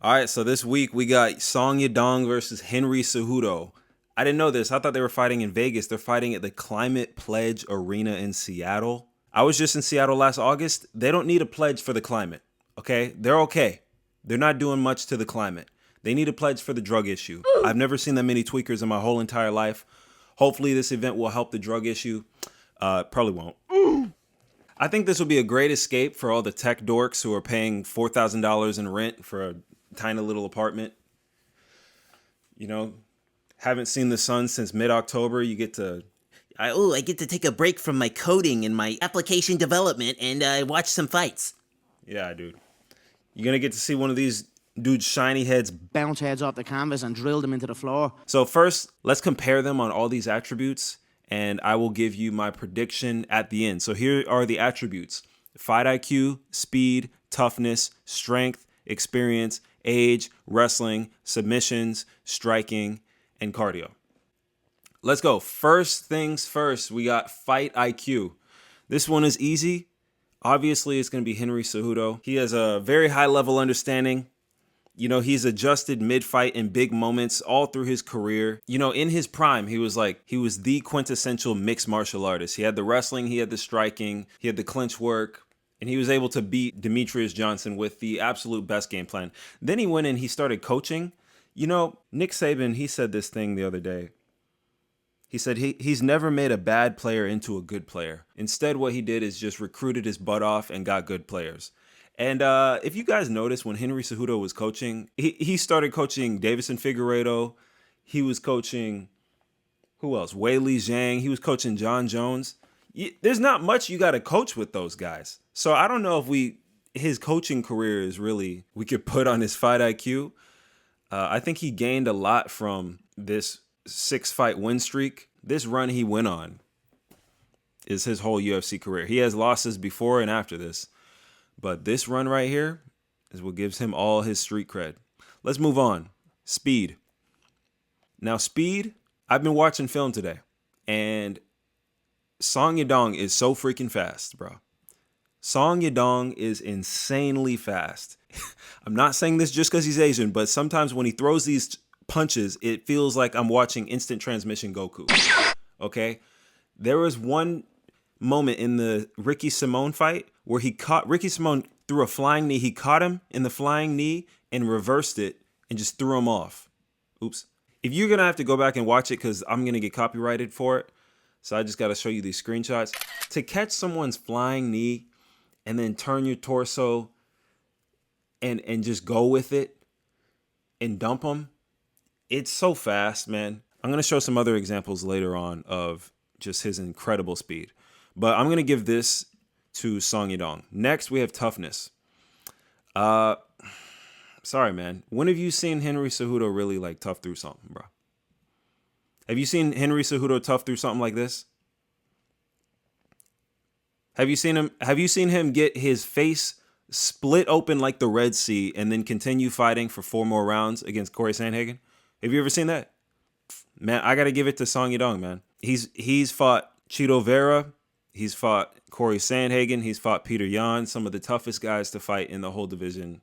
All right, so this week we got Song Yadon versus Henry Cejudo. I didn't know this. I thought they were fighting in Vegas. They're fighting at the Climate Pledge Arena in Seattle. I was just in Seattle last August. They don't need a pledge for the climate, okay? They're okay. They're not doing much to the climate. They need a pledge for the drug issue. I've never seen that many tweakers in my whole entire life. Hopefully this event will help the drug issue. Probably won't. I think this will be a great escape for all the tech dorks who are paying $4,000 in rent for a tiny little apartment. You know, haven't seen the sun since mid-October. You get to... I get to take a break from my coding and my application development and watch some fights. Yeah, dude. You're going to get to see one of these dudes' shiny heads bounce heads off the canvas and drill them into the floor. So first, let's compare them on all these attributes, and I will give you my prediction at the end. So here are the attributes: fight IQ, speed, toughness, strength, experience, age, wrestling, submissions, striking, and cardio. Let's go. First things first, we got fight IQ. This one is easy. Obviously, it's going to be Henry Cejudo. He has a very high level understanding. You know, he's adjusted mid-fight in big moments all through his career. You know, in his prime, he was the quintessential mixed martial artist. He had the wrestling, he had the striking, he had the clinch work, and he was able to beat Demetrius Johnson with the absolute best game plan. Then he went and he started coaching. You know, Nick Saban, he said this thing the other day. He said he's never made a bad player into a good player. Instead, what he did is just recruited his butt off and got good players. And if you guys notice, when Henry Cejudo was coaching, he started coaching Davison Figueiredo. He was coaching, who else? Weili Zhang. He was coaching John Jones. There's not much you got to coach with those guys. So I don't know if his coaching career is really, we could put on his fight IQ. I think he gained a lot from this 6-fight win streak. This run he went on is his whole UFC career. He has losses before and after this. But this run right here is what gives him all his street cred. Let's move on. Speed. Now, speed, I've been watching film today, and Song Yadon is so freaking fast, bro. Song Yadon is insanely fast. I'm not saying this just because he's Asian, but sometimes when he throws these punches, it feels like I'm watching instant transmission Goku. Okay? There was one moment in the Ricky Simone fight where he caught Ricky Simone through a flying knee. He caught him in the flying knee and reversed it and just threw him off. Oops. If you're going to have to go back and watch it because I'm going to get copyrighted for it, so I just got to show you these screenshots. To catch someone's flying knee and then turn your torso and just go with it and dump them, it's so fast, man. I'm going to show some other examples later on of just his incredible speed. But I'm going to give this to Song Yadon. Next, we have toughness. Sorry, man. When have you seen Henry Cejudo really like tough through something, bro? Have you seen Henry Cejudo tough through something like this? Have you seen him get his face split open like the Red Sea and then continue fighting for 4 more rounds against Corey Sandhagen? Have you ever seen that? Man, I got to give it to Song Yadon, man. He's fought Chito Vera. He's fought Corey Sandhagen. He's fought Peter Yan, some of the toughest guys to fight in the whole division.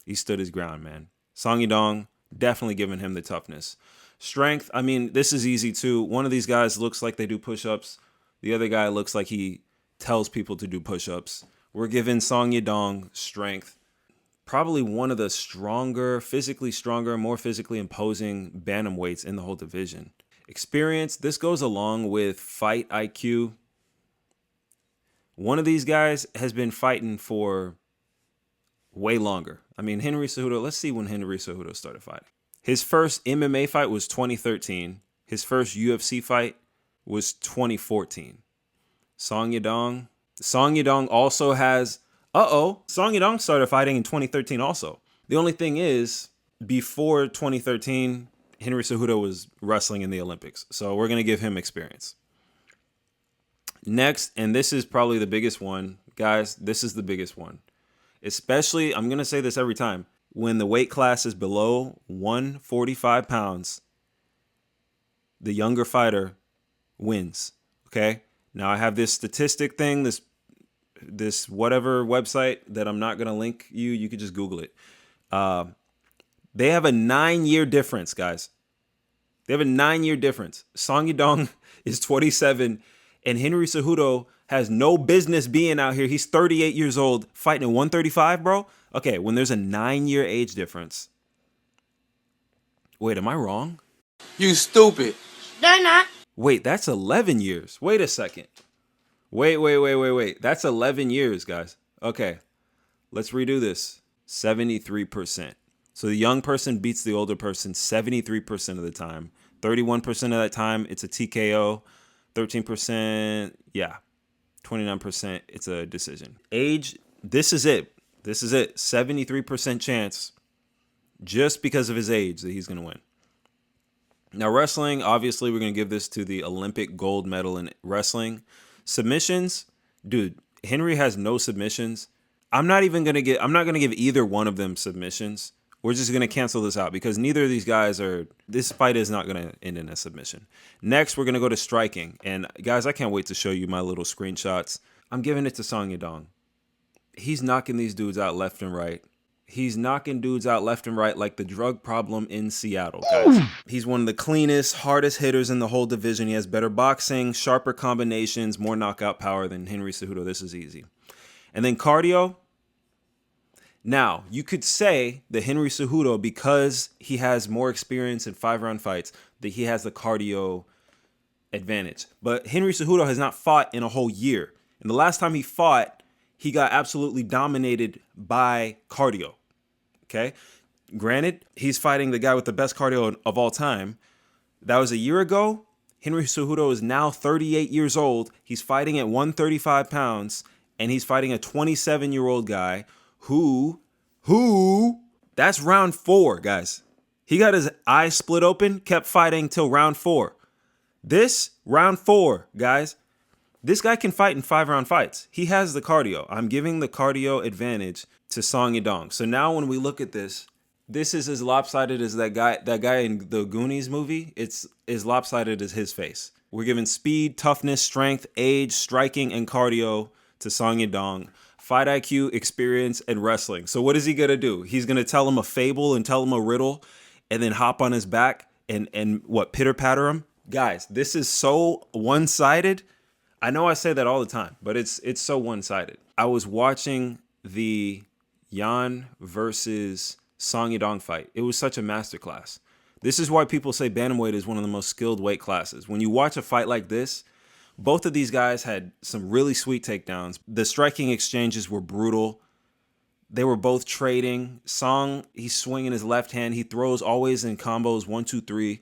He stood his ground, man. Song Yadon, definitely giving him the toughness. Strength, I mean, this is easy too. One of these guys looks like they do push-ups. The other guy looks like he tells people to do push-ups. We're giving Song Yadon strength. Probably one of the physically stronger, more physically imposing bantamweights in the whole division. Experience, this goes along with fight IQ. One of these guys has been fighting for way longer. I mean, Henry Cejudo, let's see when Henry Cejudo started fighting. His first MMA fight was 2013. His first UFC fight was 2014. Song Yadon also has, Song Yadon started fighting in 2013 also. The only thing is, before 2013, Henry Cejudo was wrestling in the Olympics. So we're going to give him experience. Next, and this is probably the biggest one. Guys, this is the biggest one. Especially, I'm going to say this every time, when the weight class is below 145 pounds, the younger fighter wins, okay? Now, I have this statistic thing, this whatever website that I'm not going to link you. You could just Google it. They have a 9-year difference, guys. They have a 9-year difference. Song Yadon is 27, and Henry Cejudo has no business being out here. He's 38 years old, fighting at 135, bro. Okay, when there's a 9-year age difference. Wait, am I wrong? You stupid. They're not. Wait, that's 11 years. Wait a second. Wait. That's 11 years, guys. Okay, let's redo this. 73%. So the young person beats the older person 73% of the time. 31% of that time, it's a TKO. 13%, yeah. 29%, it's a decision. Age, this is it. 73% chance just because of his age that he's going to win. Now, wrestling, obviously, we're going to give this to the Olympic gold medal in wrestling. Submissions, dude, Henry has no submissions. I'm not going to give either one of them submissions. We're just going to cancel this out because neither of these guys this fight is not going to end in a submission. Next, we're going to go to striking. And guys, I can't wait to show you my little screenshots. I'm giving it to Song Yadon. He's knocking these dudes out left and right. He's knocking dudes out left and right like the drug problem in Seattle, guys. He's one of the cleanest, hardest hitters in the whole division. He has better boxing, sharper combinations, more knockout power than Henry Cejudo. This is easy. And then cardio. Now, you could say that Henry Cejudo, because he has more experience in 5-round fights, that he has the cardio advantage. But Henry Cejudo has not fought in a whole year. And the last time he fought, he got absolutely dominated by cardio. Okay? Granted, he's fighting the guy with the best cardio of all time. That was a year ago. Henry Cejudo is now 38 years old. He's fighting at 135 pounds, and he's fighting a 27-year-old guy who, that's round 4, guys. He got his eyes split open, kept fighting till round 4. This, round 4, guys. This guy can fight in 5-round fights. He has the cardio. I'm giving the cardio advantage to Song Yadon. So now when we look at this, this is as lopsided as that guy in the Goonies movie. It's as lopsided as his face. We're giving speed, toughness, strength, age, striking, and cardio to Song Yadon. Fight IQ, experience, and wrestling. So what is he going to do? He's going to tell him a fable and tell him a riddle and then hop on his back and pitter-patter him? Guys, this is so one-sided. I know I say that all the time, but it's so one-sided. I was watching the Yan versus Song Yadon fight. It was such a masterclass. This is why people say bantamweight is one of the most skilled weight classes. When you watch a fight like this, both of these guys had some really sweet takedowns. The striking exchanges were brutal. They were both trading. Song, he's swinging his left hand. He throws always in combos 1, 2, 3.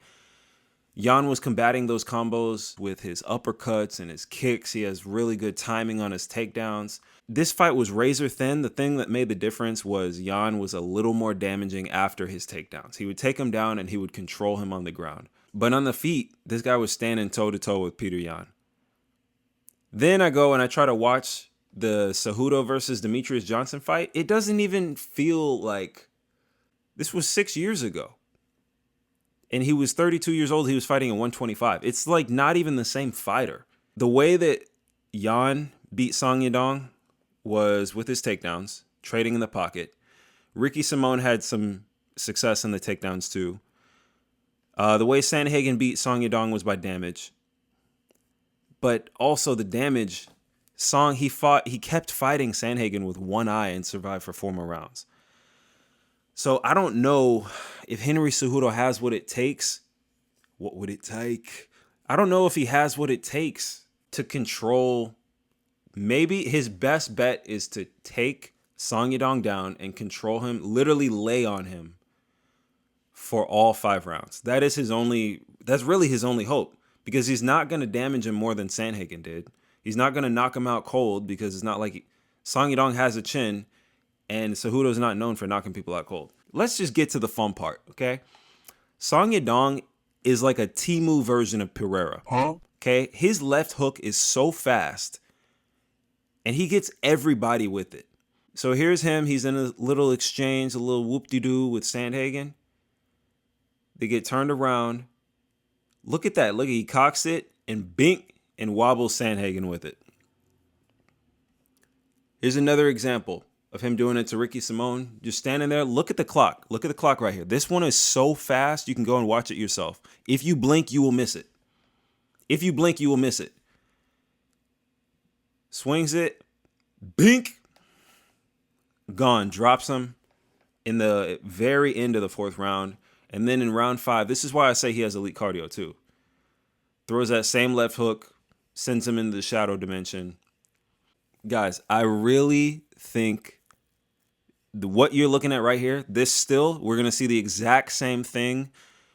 Yan was combating those combos with his uppercuts and his kicks. He has really good timing on his takedowns. This fight was razor thin. The thing that made the difference was Yan was a little more damaging after his takedowns. He would take him down and he would control him on the ground. But on the feet, this guy was standing toe-to-toe with Peter Yan. Then I go and I try to watch the Cejudo versus Demetrius Johnson fight. It doesn't even feel like this was 6 years ago. And he was 32 years old. He was fighting at 125. It's like not even the same fighter. The way that Yan beat Song Yadon was with his takedowns, trading in the pocket. Ricky Simone had some success in the takedowns too. The way Sandhagen beat Song Yadon was by damage. But also the damage, he kept fighting Sandhagen with one eye and survived for 4 more rounds. So I don't know if Henry Cejudo has what it takes. What would it take? I don't know if he has what it takes to control. Maybe his best bet is to take Song Yadon down and control him, literally lay on him for all 5 rounds. That's really his only hope. Because he's not going to damage him more than Sandhagen did. He's not going to knock him out cold because it's not like Song Yadon has a chin and Cejudo's not known for knocking people out cold. Let's just get to the fun part, okay? Song Yadon is like a Timu version of Pereira. Okay? His left hook is so fast and he gets everybody with it. So here's him. He's in a little exchange, a little whoop-de-doo with Sandhagen. They get turned around. Look at that. Look, he cocks it and bink and wobbles Sandhagen with it. Here's another example of him doing it to Ricky Simone. Just standing there. Look at the clock. Look at the clock right here. This one is so fast, you can go and watch it yourself. If you blink, you will miss it. If you blink, you will miss it. Swings it. Bink. Gone. Drops him in the very end of the 4th round. And then in round 5, this is why I say he has elite cardio too. Throws that same left hook, sends him into the shadow dimension. Guys, I really think what you're looking at right here, this still, we're going to see the exact same thing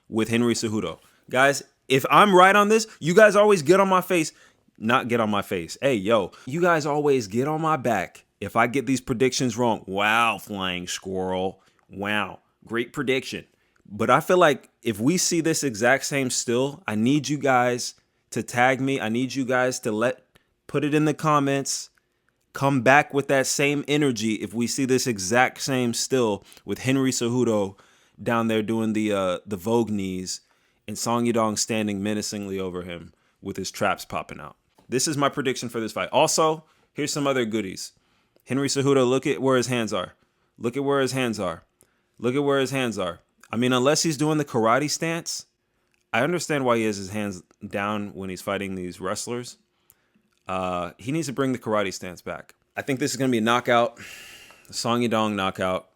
with Henry Cejudo. Guys, if I'm right on this, you guys always get on my face. Not get on my face. Hey, yo, you guys always get on my back if I get these predictions wrong. Wow, Flying Squirrel. Wow, great prediction. But I feel like if we see this exact same still, I need you guys to tag me. I need you guys to put it in the comments. Come back with that same energy if we see this exact same still with Henry Cejudo down there doing the Vogue knees and Song Yadon standing menacingly over him with his traps popping out. This is my prediction for this fight. Also, here's some other goodies. Henry Cejudo, look at where his hands are. Look at where his hands are. Look at where his hands are. I mean, unless he's doing the karate stance, I understand why he has his hands down when he's fighting these wrestlers. He needs to bring the karate stance back. I think this is going to be a knockout. A Song Yadon knockout.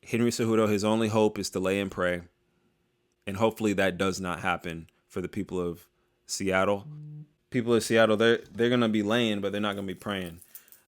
Henry Cejudo, his only hope is to lay and pray. And hopefully that does not happen for the people of Seattle. People of Seattle, they're going to be laying, but they're not going to be praying.